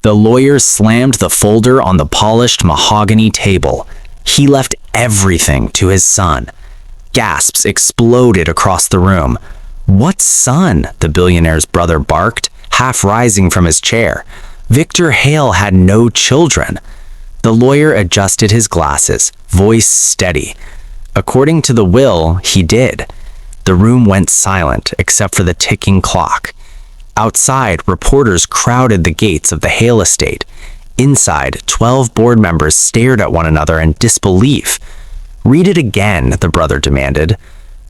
The lawyer slammed the folder on the polished mahogany table. He left everything to his son. Gasps exploded across the room. "What son?" the billionaire's brother barked, half rising from his chair. Victor Hale had no children. The lawyer adjusted his glasses, voice steady. According to the will, he did. The room went silent except for the ticking clock. Outside, reporters crowded the gates of the Hale estate. Inside, 12 board members stared at one another in disbelief. "Read it again," the brother demanded.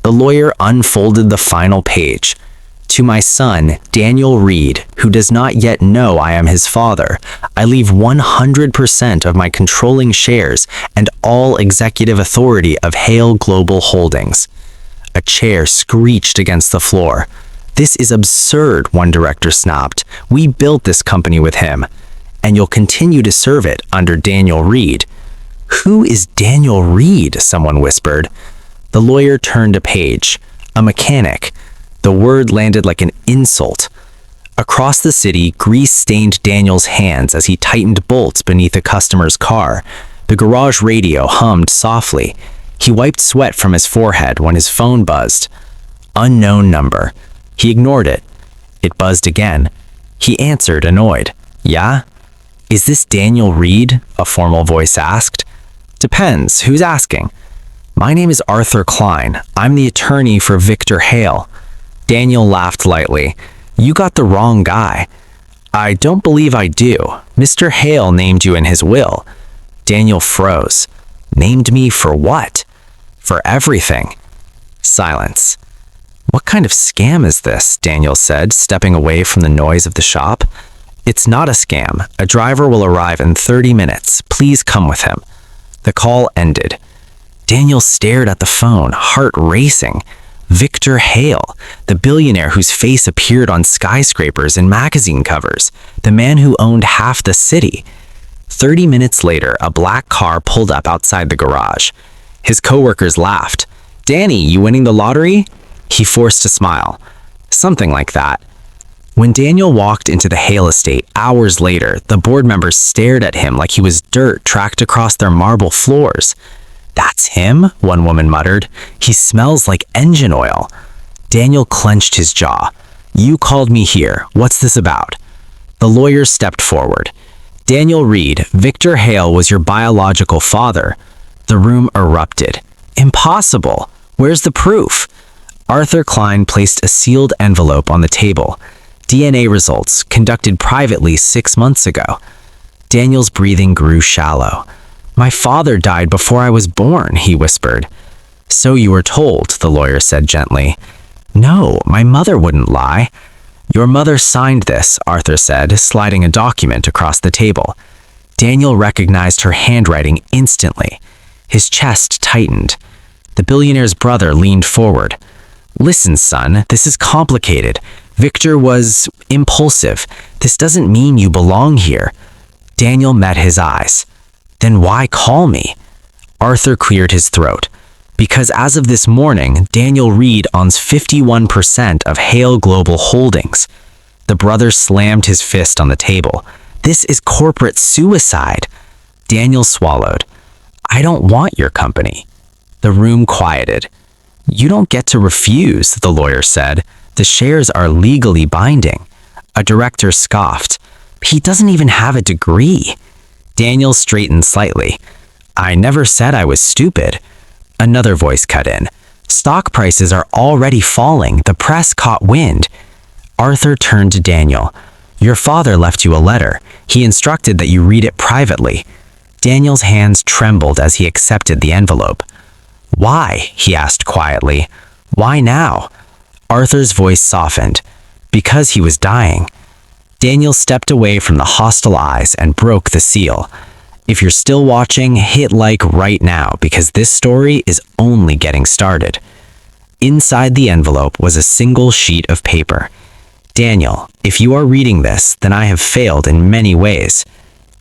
The lawyer unfolded the final page. "To my son, Daniel Reed, who does not yet know I am his father, I leave 100% of my controlling shares and all executive authority of Hale Global Holdings." A chair screeched against the floor. "This is absurd," one director snapped. "We built this company with him, and you'll continue to serve it under Daniel Reed." "Who is Daniel Reed?" someone whispered. The lawyer turned a page. "A mechanic." The word landed like an insult. Across the city, grease stained Daniel's hands as he tightened bolts beneath a customer's car. The garage radio hummed softly. He wiped sweat from his forehead when his phone buzzed. Unknown number. He ignored it. It buzzed again. He answered, annoyed. "Yeah? Is this Daniel Reed?" a formal voice asked. "Depends. Who's asking?" "My name is Arthur Klein. I'm the attorney for Victor Hale." Daniel laughed lightly. "You got the wrong guy." "I don't believe I do. Mr. Hale named you in his will." Daniel froze. "Named me for what?" "For everything." Silence. "What kind of scam is this?" Daniel said, stepping away from the noise of the shop. "It's not a scam. A driver will arrive in 30 minutes. Please come with him." The call ended. Daniel stared at the phone, heart racing. Victor Hale, the billionaire whose face appeared on skyscrapers and magazine covers, the man who owned half the city. 30 minutes later, a black car pulled up outside the garage. His coworkers laughed. "Danny, you winning the lottery?" He forced a smile. "Something like that." When Daniel walked into the Hale estate hours later, the board members stared at him like he was dirt tracked across their marble floors. "That's him?" one woman muttered. "He smells like engine oil." Daniel clenched his jaw. "You called me here. What's this about?" The lawyer stepped forward. "Daniel Reed, Victor Hale was your biological father." The room erupted. "Impossible! Where's the proof?" Arthur Klein placed a sealed envelope on the table. "DNA results, conducted privately 6 months ago." Daniel's breathing grew shallow. "My father died before I was born," he whispered. "So you were told," the lawyer said gently. "No, my mother wouldn't lie." "Your mother signed this," Arthur said, sliding a document across the table. Daniel recognized her handwriting instantly. His chest tightened. The billionaire's brother leaned forward. "Listen, son, this is complicated. Victor was impulsive. This doesn't mean you belong here." Daniel met his eyes. "Then why call me?" Arthur cleared his throat. "Because as of this morning, Daniel Reed owns 51% of Hale Global Holdings." The brother slammed his fist on the table. "This is corporate suicide." Daniel swallowed. "I don't want your company." The room quieted. "You don't get to refuse," the lawyer said. "The shares are legally binding." A director scoffed. "He doesn't even have a degree." Daniel straightened slightly. "I never said I was stupid." Another voice cut in. "Stock prices are already falling. The press caught wind." Arthur turned to Daniel. "Your father left you a letter. He instructed that you read it privately." Daniel's hands trembled as he accepted the envelope. "Why?" he asked quietly. "Why now?" Arthur's voice softened. "Because he was dying." Daniel stepped away from the hostile eyes and broke the seal. If you're still watching, hit like right now because this story is only getting started. Inside the envelope was a single sheet of paper. "Daniel, if you are reading this, then I have failed in many ways."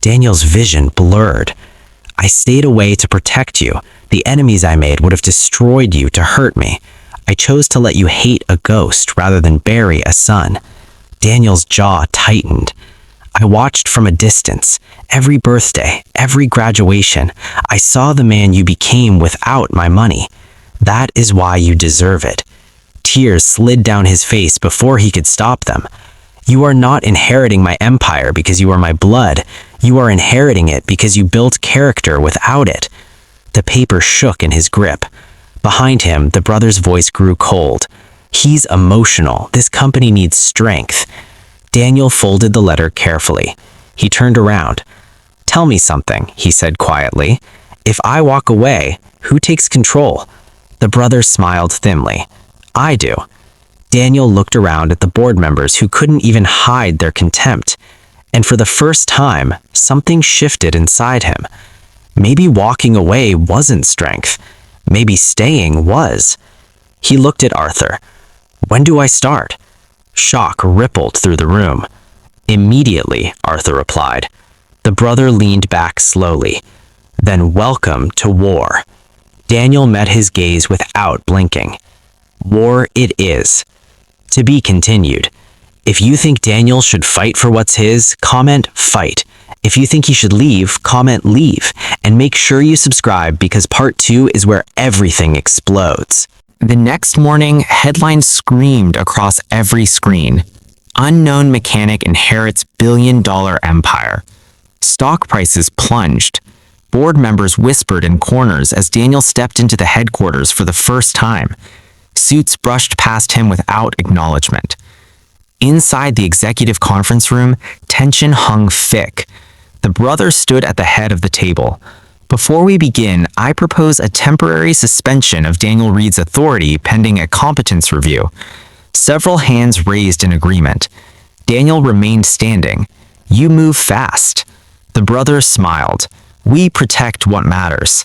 Daniel's vision blurred. "I stayed away to protect you. The enemies I made would have destroyed you to hurt me. I chose to let you hate a ghost rather than bury a son." Daniel's jaw tightened. I watched from a distance. Every birthday, every graduation, I saw the man you became without my money. That is why you deserve it." Tears slid down his face before he could stop them. "You are not inheriting my empire because you are my blood. You are inheriting it because you built character without it." The paper shook in his grip. Behind him, the brother's voice grew cold. "He's emotional. This company needs strength." Daniel folded the letter carefully. He turned around. "Tell me something," he said quietly. "If I walk away, who takes control?" The brother smiled thinly. "I do." Daniel looked around at the board members who couldn't even hide their contempt. And for the first time, something shifted inside him. Maybe walking away wasn't strength. Maybe staying was. He looked at Arthur. "When do I start?" Shock rippled through the room. "Immediately," Arthur replied. The brother leaned back slowly. "Then welcome to war." Daniel met his gaze without blinking. "War it is." To be continued. If you think Daniel should fight for what's his, comment fight. If you think he should leave, comment leave. And make sure you subscribe because part 2 is where everything explodes. The next morning, headlines screamed across every screen. Unknown mechanic inherits billion-dollar empire. Stock prices plunged. Board members whispered in corners as Daniel stepped into the headquarters for the first time. Suits brushed past him without acknowledgement. Inside the executive conference room, tension hung thick. The brother stood at the head of the table. "Before we begin, I propose a temporary suspension of Daniel Reed's authority pending a competence review." Several hands raised in agreement. Daniel remained standing. "You move fast." The brother smiled. "We protect what matters."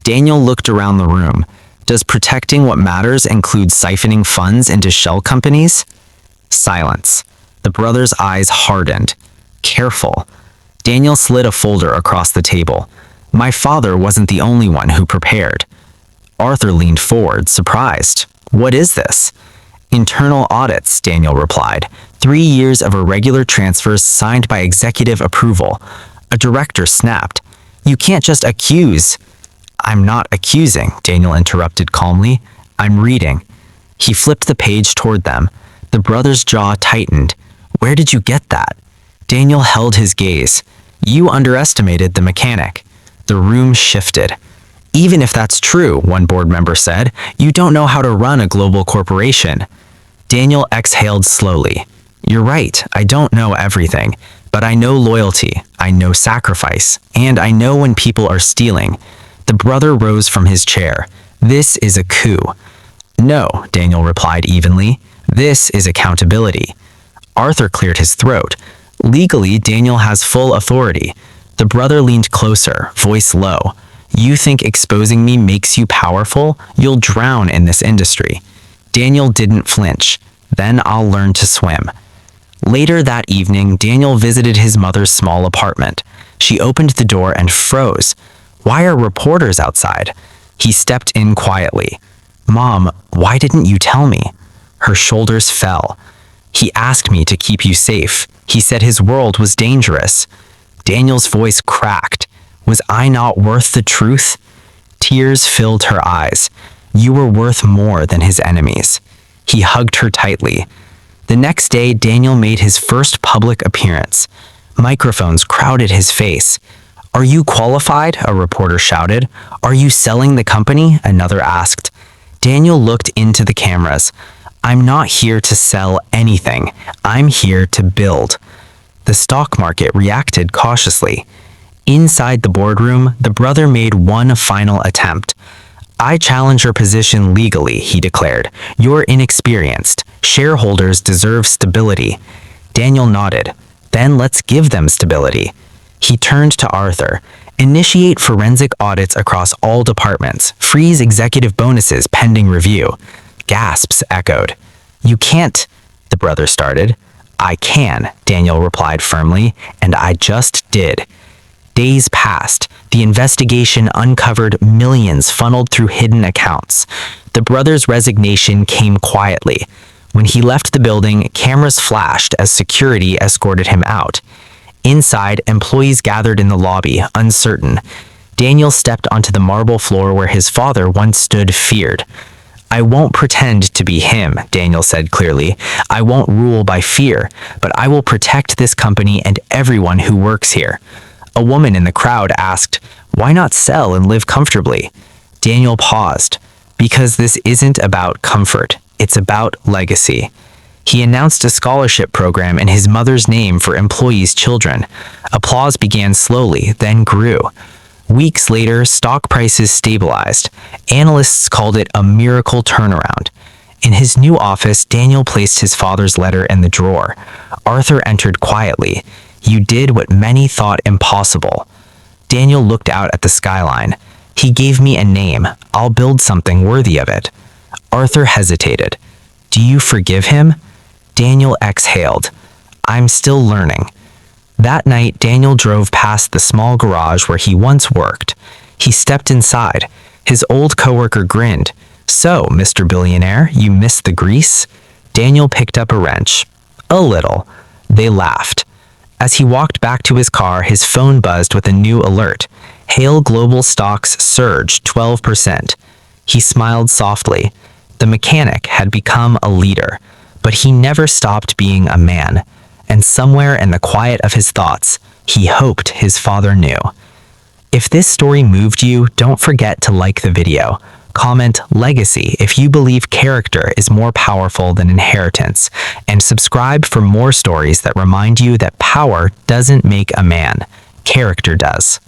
Daniel looked around the room. Does protecting what matters include siphoning funds into shell companies? Silence. The brother's eyes hardened. "Careful." Daniel slid a folder across the table. "My father wasn't the only one who prepared." Arthur leaned forward, surprised. "What is this?" "Internal audits," Daniel replied. 3 years of irregular transfers signed by executive approval." A director snapped. "You can't just accuse." "I'm not accusing," Daniel interrupted calmly. "I'm reading." He flipped the page toward them. The brother's jaw tightened. "Where did you get that?" Daniel held his gaze. "You underestimated the mechanic." The room shifted. "Even if that's true," one board member said, "you don't know how to run a global corporation." Daniel exhaled slowly. "You're right, I don't know everything, but I know loyalty, I know sacrifice, and I know when people are stealing." The brother rose from his chair. "This is a coup." "No," Daniel replied evenly. "This is accountability." Arthur cleared his throat. "Legally, Daniel has full authority." The brother leaned closer, voice low. "You think exposing me makes you powerful? You'll drown in this industry." Daniel didn't flinch. "Then I'll learn to swim." Later that evening, Daniel visited his mother's small apartment. She opened the door and froze. "Why are reporters outside?" He stepped in quietly. "Mom, why didn't you tell me?" Her shoulders fell. "He asked me to keep you safe. He said his world was dangerous." Daniel's voice cracked. "Was I not worth the truth?" Tears filled her eyes. "You were worth more than his enemies." He hugged her tightly. The next day, Daniel made his first public appearance. Microphones crowded his face. "Are you qualified?" a reporter shouted. "Are you selling the company?" another asked. Daniel looked into the cameras. "I'm not here to sell anything. I'm here to build." The stock market reacted cautiously. Inside the boardroom, the brother made one final attempt. "I challenge your position legally," he declared. "You're inexperienced. Shareholders deserve stability." Daniel nodded. "Then let's give them stability." He turned to Arthur. "Initiate forensic audits across all departments. Freeze executive bonuses pending review." Gasps echoed. "You can't," the brother started. "I can," Daniel replied firmly, "and I just did." Days passed. The investigation uncovered millions funneled through hidden accounts. The brother's resignation came quietly. When he left the building, cameras flashed as security escorted him out. Inside, employees gathered in the lobby, uncertain. Daniel stepped onto the marble floor where his father once stood, feared. "I won't pretend to be him," Daniel said clearly. "I won't rule by fear, but I will protect this company and everyone who works here." A woman in the crowd asked, "Why not sell and live comfortably?" Daniel paused. "Because this isn't about comfort, it's about legacy." He announced a scholarship program in his mother's name for employees' children. Applause began slowly, then grew. Weeks later, stock prices stabilized. Analysts called it a miracle turnaround. In his new office, Daniel placed his father's letter in the drawer. Arthur entered quietly. "You did what many thought impossible." Daniel looked out at the skyline. "He gave me a name. I'll build something worthy of it." Arthur hesitated. "Do you forgive him?" Daniel exhaled. "I'm still learning." That night, Daniel drove past the small garage where he once worked. He stepped inside. His old coworker grinned. "So, Mr. Billionaire, you missed the grease?" Daniel picked up a wrench. "A little." They laughed. As he walked back to his car, his phone buzzed with a new alert. Hale Global stocks surged 12%. He smiled softly. The mechanic had become a leader, but he never stopped being a man. And somewhere in the quiet of his thoughts, he hoped his father knew. If this story moved you, don't forget to like the video. Comment legacy if you believe character is more powerful than inheritance, and subscribe for more stories that remind you that power doesn't make a man, character does.